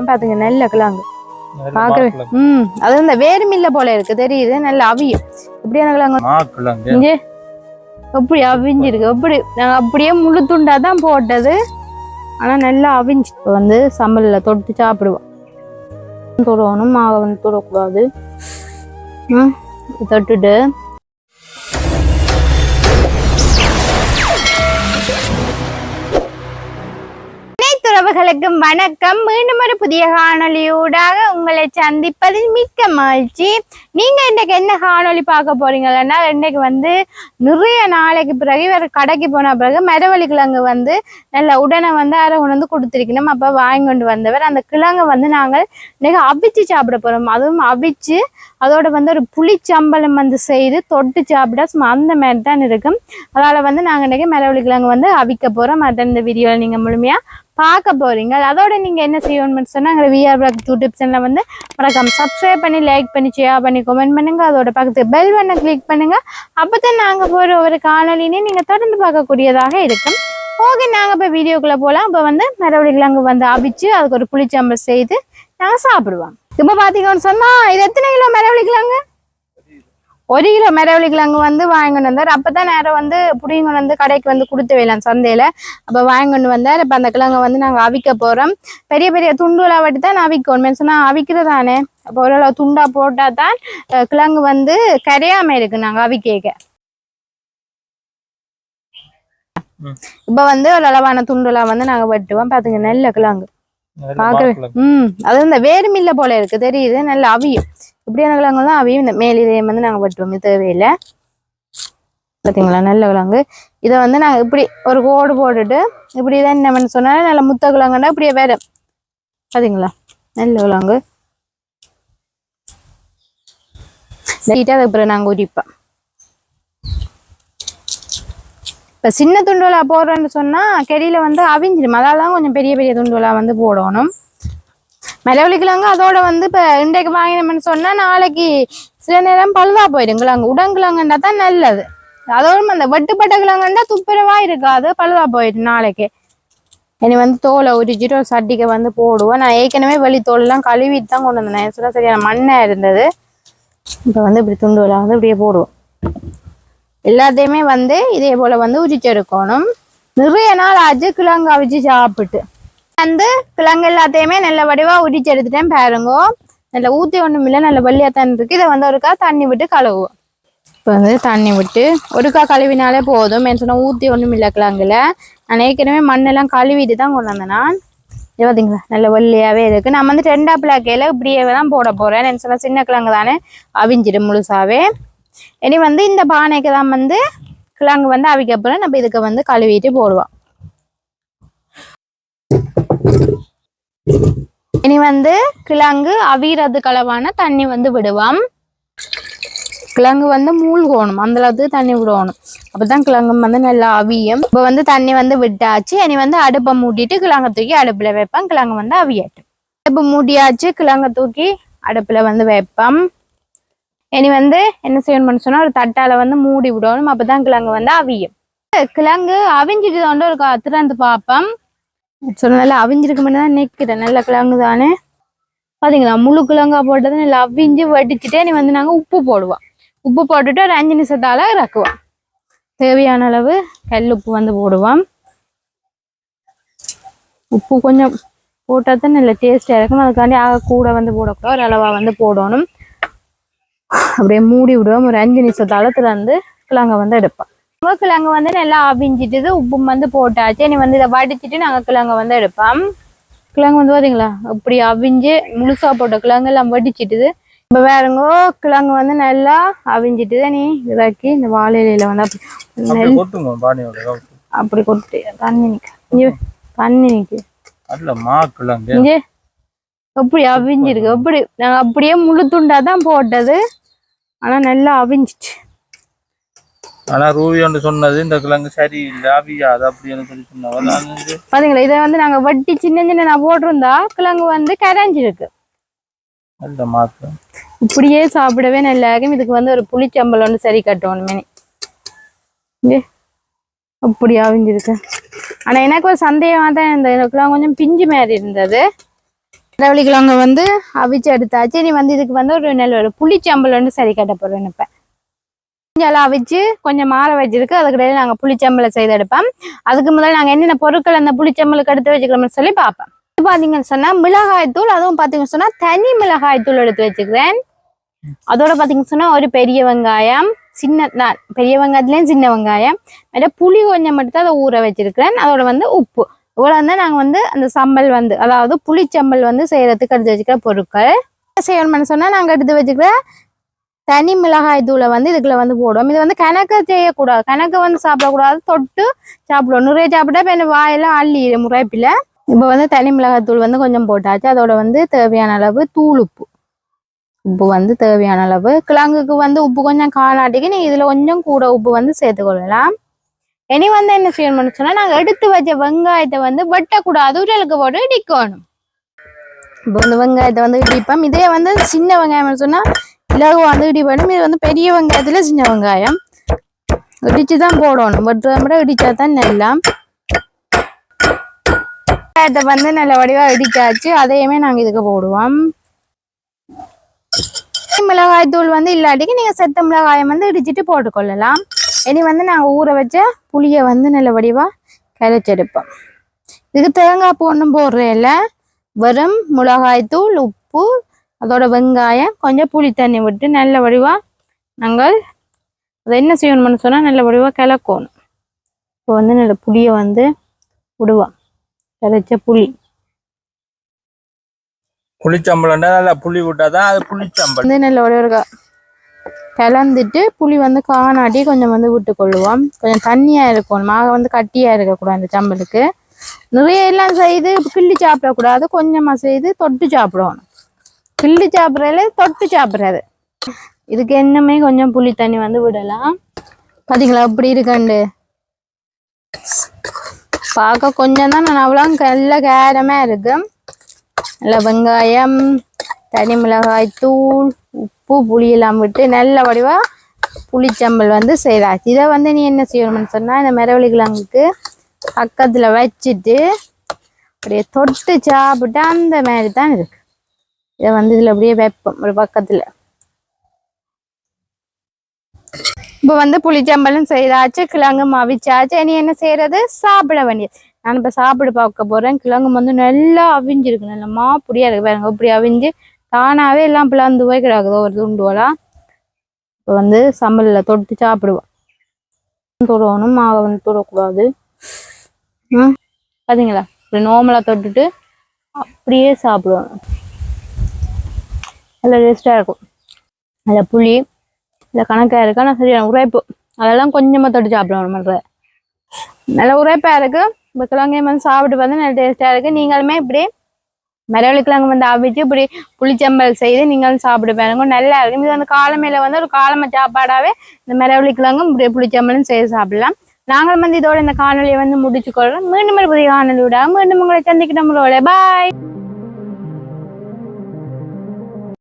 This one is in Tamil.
பாத்துங்க நல்ல கிழங்கு பாக்குற அது இந்த வேறு மில்ல போல இருக்கு தெரியுது நல்ல அவியும் இப்படியான கிழங்கு இங்கே எப்படி அவிஞ்சிருக்கு எப்படி நாங்க அப்படியே முழு துண்டாதான் போட்டது ஆனா நல்லா அவிஞ்சு வந்து சம்பல்ல தொட்டு சாப்பிடுவோம் தொடணும் மாவை வந்து தொடக்கூடாது தொட்டுட்டு உறவுகளுக்கும் வணக்கம். மீண்டும் ஒரு புதிய காணொலியூடாக உங்களை சந்திப்பதில் மிக்க மகிழ்ச்சி. நீங்க இன்றைக்கு என்ன காணொலி பார்க்க போறீங்கன்னா இன்றைக்கு வந்து நிறைய நாளைக்கு பிறகு வேற கடைக்கு போன பிறகு மரவள்ளி கிழங்கு வந்து நல்ல உடனே வந்து அரை உணர்ந்து கொடுத்துருக்கணும். அப்போ வாங்கி கொண்டு வந்தவர் அந்த கிழங்கை வந்து நாங்கள் இன்னைக்கு அவிச்சு சாப்பிட போறோம். அதுவும் அவிச்சு அதோட வந்து ஒரு புளிச்சம்பளம் வந்து செய்து தொட்டு சாப்பிட அந்த மாதிரி தான் இருக்கும். அதால வந்து நாங்கள் இன்னைக்கு மரவள்ளி கிழங்கு வந்து அவிக்க போறோம். அதை இந்த வீடியோவில் நீங்க முழுமையா பார்க்க போறீங்க. அதோட நீங்க என்ன செய்யணும்னு சொன்னா VR யூடியூப் சேனலை வந்து மறக்காம சப்ஸ்கிரைப் பண்ணி லைக் பண்ணி ஷேர் பண்ணி கமெண்ட் பண்ணுங்க. அதோட பக்கத்து பெல் பட்டனை கிளிக் பண்ணுங்க. அப்பதான் நாங்க போற ஒரு காணொலினே நீங்க தொடர்ந்து பார்க்கக்கூடியதாக இருக்கும். ஓகே, நாங்க இப்ப வீடியோக்குள்ள போலாம். இப்ப வந்து மரவள்ளி கிழங்கு வந்து அவிச்சு அதுக்கு ஒரு புளிச்சம்பல் செய்து நாங்க சாப்பிடுவோம். இப்ப பாத்தீங்கன்னு சொன்னா இது எத்தனை கிலோ மரவள்ளி கிழங்கு? 1 கிலோ மரவள்ளி கிழங்கு வந்து வாங்கிட்டு வந்தார். அப்பதான் நேரம் வந்து புடிங்க வந்து கடைக்கு வந்து கொடுத்து வைலாம் சந்தையில. அப்ப வாங்கிட்டு வந்தார். இப்ப அந்த கிழங்கு வந்து நாங்க அவிக்க போறோம். பெரிய பெரிய துண்டுலா வட்டி தான் அவிக்கணும். சொன்னா அவிக்கிறதானே அப்ப ஓரளவு துண்டா போட்டா தான் கிழங்கு வந்து கரையாம இருக்கு நாங்க அவிக்க. இப்ப வந்து ஒரு அளவான துண்டுலா வந்து நாங்க வெட்டுவோம். பாத்துங்க நல்ல கிழங்கு பாக்குறேன். அது இந்த வேறு மில்ல போல இருக்கு தெரியுது நல்ல அவியும் இப்படியான கிழங்கு தான் அவையும் இந்த மேலிதையும் வந்து நாங்கள் வெட்டுவோம். இது தேவையில்லை. பார்த்தீங்களா நல்ல கிழங்கு. இதை வந்து நாங்கள் இப்படி ஒரு கோடு போட்டுட்டு இப்படிதான் என்னன்னு சொன்னாலும் நல்ல முத்த கிழங்குன்னா இப்படியே வேற பார்த்தீங்களா நல்ல கிழங்கு. அதுக்கப்புறம் நாங்கள் உரிப்போம். இப்போ சின்ன துண்டுலா போடுறோன்னு சொன்னா கெடியில வந்து அவிஞ்சிடும். அதால்தான் கொஞ்சம் பெரிய பெரிய துண்டுலா வந்து போடணும். மரவள்ளி கிழங்கு அதோட வந்து இப்போ இன்றைக்கு வாங்கினோம்னு சொன்னால் நாளைக்கு சில நேரம் பழுதா போயிடும். கிழங்கு உடங்கிழங்குண்டா தான் நல்லது. அதோட அந்த வெட்டுப்பட்ட கிழங்குண்டா துப்புரவா இருக்காது, பழுதா போயிடும் நாளைக்கு. இனி வந்து தோலை உரிச்சிட்டு ஒரு சட்டிக்கு வந்து போடுவோம். நான் ஏற்கனவே வெளி தோலெல்லாம் கழுவிட்டு தான் கொண்டு வந்தேன். சொல்ல சரியான மண்ணாக இருந்தது. இப்போ வந்து இப்படி துண்டுலாம் வந்து இப்படியே போடுவோம். எல்லாத்தையுமே வந்து இதே போல வந்து உரிச்சு எடுக்கணும். நிறைய நாள் ஆச்சு கிழங்கு அவிச்சு சாப்பிட்டு வந்து கிழங்கு எல்லாத்தையுமே நல்ல வடிவா உரிச்சு எடுத்துட்டேன். பாருங்க நல்ல ஊத்தி ஒண்ணும் இல்லை, நல்ல வெள்ளையா தண்ணி இருக்கு. இதை வந்து ஒருக்கா தண்ணி விட்டு கழுவுவோம். இப்போ வந்து தண்ணி விட்டு ஒருக்கா கழுவினாலே போதும். சொன்னா ஊத்தி ஒண்ணும் இல்லை கிழங்குல. நான் ஏற்கனவே மண்ணெல்லாம் கழுவிட்டு தான் கொண்டு வந்தேன். நான் இது பார்த்தீங்களா நல்ல வெள்ளையாவே இருக்கு. நான் வந்து 2 பிளாக்கையில இப்படியே தான் போட போறேன். சொன்னா சின்ன கிழங்கு தானே அவிஞ்சிடும் முழுசாவே. இனி வந்து இந்த பானைக்கு தான் வந்து கிழங்கு வந்து அவிக்க போறேன். நம்ம இதுக்கு வந்து கழுவிட்டு போடுவோம். இனி வந்து கிழங்கு அவிறது களவான தண்ணி வந்து விடுவோம். கிழங்கு வந்து மூழ்கணும், அந்த அளவுக்கு தண்ணி விடணும். அப்பதான் கிழங்கு வந்து நல்லா அவியும். இப்ப வந்து தண்ணி வந்து விட்டாச்சு. இனி வந்து அடுப்பை மூட்டிட்டு கிழங்க தூக்கி அடுப்புல வைப்பேன். கிழங்கு வந்து அவியாட்டும். அடுப்பு மூட்டியாச்சு, கிழங்க தூக்கி அடுப்புல வந்து வைப்போம். இனி வந்து என்ன செய்யணும்னு சொன்னா ஒரு தட்டால வந்து மூடி விடணும். அப்பதான் கிழங்கு வந்து அவியும். கிழங்கு அவிஞ்சிட்டு தான் ஒரு திறந்து பார்ப்போம். சொல்ல நல்லா அவிஞ்சிருக்கு மட்டும் தான் நிற்கிறேன். நல்ல கிழங்கு தானே பாத்தீங்களா. முழு கிழங்கா போட்டது நல்லா அவிஞ்சு வடிச்சுட்டே நீ வந்து நாங்க உப்பு போடுவோம். உப்பு போட்டுட்டு ஒரு 5 நிமிஷத்தால இறக்குவோம். தேவையான அளவு கல் உப்பு வந்து போடுவோம். உப்பு கொஞ்சம் போட்டா தான் நல்ல டேஸ்டா இருக்கும். அதுக்காண்டி கூட வந்து போடக்கூடாது, ஒரு அளவா வந்து போடணும். அப்படியே மூடி விடுவோம். ஒரு 5 நிமிஷத்தால திறந்து கிழங்க வந்து எடுப்போம். கிழங்கு வந்து நல்லா அவிஞ்சிட்டு உப்பு வந்து போட்டாச்சு. நீ வந்து இதை வடிச்சிட்டு நாங்க கிழங்க வந்து எடுப்போம். கிழங்கு வந்து பாத்தீங்களா இப்படி அவிஞ்சு முழுசா போட்ட கிழங்கு எல்லாம் வடிச்சிட்டுது. இப்ப வேறங்கோ கிழங்கு வந்து நல்லா அவிஞ்சிட்டுது. நீ இதாக்கி இந்த வாழை இலையில வந்து அப்படி கொட்டு தண்ணி நிக்க தண்ணி நிக்கு எப்படி அவிஞ்சிருக்கு. எப்படி நாங்க அப்படியே முழு துண்டா தான் போட்டது. ஆனா நல்லா அவிஞ்சிச்சு. ஆனா ரூவி ஒன்று சொன்னது இந்த கிழங்கு சரியில்லை அவியாது அப்படின்னு சொல்லி சொன்னவங்க பாத்தீங்களா. இதை வந்து நாங்க வட்டி சின்ன சின்ன நான் போட்டிருந்தா கிழங்கு வந்து கரைஞ்சிருக்கு. நல்ல மாற்றம். இப்படியே சாப்பிடவே நல்லா இருக்கும். இதுக்கு வந்து ஒரு புளிச்சம்பல் ஒன்று சரி கட்டணும். அப்படி அவிஞ்சிருக்கு. ஆனா எனக்கு ஒரு சந்தேகமா தான் இந்த கிழங்கு கொஞ்சம் பிஞ்சு மாதிரி இருந்தது. மரவள்ளிக்கிழங்கு வந்து அவிச்சு எடுத்தாச்சு. இனி வந்து இதுக்கு வந்து ஒரு நல்ல ஒரு புளிச்சம்பல் வந்து சரி கட்ட போறோம். இப்ப கொஞ்சம் அவிச்சு கொஞ்சம் மாற வச்சிருக்கு. அதுக்கிடையில நாங்க புளிச்சம்பலை செய்து எடுப்போம். அதுக்கு முதல்ல நாங்க என்னென்ன பொருட்கள் அந்த புளிச்சம்பலுக்கு எடுத்து வச்சுக்கிறோம்னு சொல்லி பார்ப்போம். பாத்தீங்கன்னு சொன்னா மிளகாய் தூள், அதுவும் பாத்தீங்கன்னு சொன்னா தனி மிளகாய் தூள் எடுத்து வச்சுக்கிறேன். அதோட பாத்தீங்கன்னு சொன்னா ஒரு பெரிய வெங்காயம், பெரிய வெங்காயத்துலயும் சின்ன வெங்காயம், புளி கொஞ்சம் மட்டும் அதை ஊற வச்சிருக்கிறேன். அதோட வந்து உப்பு. இவ்வளவு வந்து நாங்க வந்து அந்த சம்பல் வந்து அதாவது புளிச்சம்பல் வந்து செய்யறதுக்கு எடுத்து வச்சுக்கிற பொருட்கள். செய்யணும்னு சொன்னா நாங்க எடுத்து வச்சுக்கிற தனி மிளகாய் தூளை வந்து இதுக்குள்ள வந்து போடுவோம். இது வந்து கணக்கு செய்யக்கூடாது, கணக்கு வந்து சாப்பிடக்கூடாது, தொட்டு சாப்பிடுவோம். நிறைய சாப்பிட்டா இப்ப வாயெல்லாம் அள்ளி முறைப்பில. இப்ப வந்து தனி மிளகாய் தூள் வந்து கொஞ்சம் போட்டாச்சு. அதோட வந்து தேவையான அளவு தூள் உப்பு வந்து தேவையான அளவு. கிழங்குக்கு வந்து உப்பு கொஞ்சம் காணாட்டிக்கு நீங்க இதுல கொஞ்சம் கூட உப்பு வந்து சேர்த்துக்கொள்ளலாம். இனி வந்து என்ன செய்யணும்னு சொன்னா நாங்க எடுத்து வச்ச வெங்காயத்தை வந்து வெட்டக்கூடாது, உடலுக்கு போட்டு இடிக்கணும். இப்போ இந்த வெங்காயத்தை வந்து இடிப்போம். இதே வந்து சின்ன வெங்காயம் சொன்னா இலகு வந்து இடிப்பணும். இது வந்து பெரிய வெங்காயத்துல சின்ன வெங்காயம் இடிச்சுதான் போடணும். வெட்டுறத விட இடிச்சா தான் நல்லா. வெங்காயத்தை வந்து நல்ல வடிவா இடிச்சாச்சு. அதையுமே நாங்க இதுக்கு போடுவோம். மிளகாய் தூள் வந்து இல்லாட்டிக்கு நீங்க செத்த மிளகாயம் வந்து இடிச்சிட்டு போட்டுக்கொள்ளலாம். இனி வந்து நாங்க ஊற வச்ச புளியை வந்து நல்ல வடிவா கரைச்செடுப்போம். இதுக்கு தேங்காய் பூ ஒன்றும் போடுறதில்ல, வெறும் மிளகாய் தூள், உப்பு, அதோட வெங்காயம், கொஞ்சம் புளி தண்ணி விட்டு நல்ல வடிவா நாங்கள் அதை என்ன செய்யணும்னு சொன்னா நல்ல வடிவா கிளக்கணும். இப்போ வந்து நல்ல புளியை வந்து விடுவோம். கரைச்ச புளிச்சம்பளம்னா நல்லா புளி விட்டாதான் அது புளிச்சம்பல் வந்து நல்ல வடிவா கலந்துட்டு புளி வந்து காணாட்டி கொஞ்சம் வந்து விட்டு கொள்ளுவோம். கொஞ்சம் தண்ணியா இருக்கும், மாக வந்து கட்டியா இருக்கக்கூடாது. அந்த சம்பலுக்கு நிறைய எல்லாம் செய்து கிள்ளி சாப்பிடக்கூடாது, கொஞ்சமா செய்து தொட்டு சாப்பிடணும். கிள்ளி சாப்பிட்றதுல தொட்டு சாப்பிட்றது. இதுக்கு என்னமே கொஞ்சம் புளி தண்ணி வந்து விடலாம். பாத்தீங்களா அப்படி இருக்காண்டு பார்க்க கொஞ்சம் தான். நான் அவ்வளோ நல்ல காரமா இருக்கு. நல்ல வெங்காயம், தனி மிளகாய் தூள், உப்பு, புளி எல்லாம் விட்டு நல்ல வடிவா புளிச்சம்பல் வந்து செய்தாச்சு. இதை வந்து நீ என்ன செய்யணும்னு சொன்னா இந்த மரவள்ளிக்கிழங்குக்கு பக்கத்துல வச்சுட்டு அப்படியே தொட்டு சாப்பிட்டா அந்த மாதிரி தான் இருக்கு. இதை வந்து இதுல அப்படியே வைப்போம் ஒரு பக்கத்துல. இப்ப வந்து புளிச்சம்பலும் செய்தாச்சு, கிழங்கும் அவிச்சாச்சு. இனி என்ன செய்யறது, சாப்பிட வேண்டியது. நான் இப்ப சாப்பிட பார்க்க போறேன். கிழங்கு வந்து நல்லா அவிஞ்சிருக்கு, நல்லா மாப்புடியா இருக்கு பாருங்க. இப்படி அவிஞ்சு தானாவே எல்லாம் பிளந்து போய் கிடக்குது ஒரு துண்டுவலாம். இப்ப வந்து சம்பல்ல தொட்டு சாப்பிடுவோம். தொடணும், மாவை வந்து தொடக்கூடாது. பாத்தீங்களா இப்படி நோமலா தொட்டுட்டு அப்படியே சாப்பிடுவோம். நல்ல டேஸ்டா இருக்கும். நல்ல புளி இல்லை கணக்காக இருக்கு, ஆனால் சரியான உரைப்பு. அதெல்லாம் கொஞ்சமா தொட்டு சாப்பிடணும். நல்ல உரைப்பா இருக்கு. இப்போ கிழங்கையும் வந்து சாப்பிட்டு பார்த்து நல்ல டேஸ்டா இருக்கு. நீங்களுமே இப்படி மரவள்ளிக்கிழங்கு வந்து அவிச்சு இப்படி புளிச்சம்பல் செய்து நீங்களும் சாப்பிட்டு பாருங்க, நல்லா இருக்கும். இது வந்து காலமையில வந்து ஒரு காலமை சாப்பாடாவே இந்த மரவள்ளிக்கிழங்கும் இப்படி புளிச்சம்பலும் செய்து சாப்பிடலாம். நாங்களும் வந்து இதோட இந்த காணொலியை வந்து முடிச்சுக்கொள்றோம். மீண்டும் ஒரு புதிய காணொலியோட மீண்டும் உங்களை சந்திக்கிற முறை. பாய்.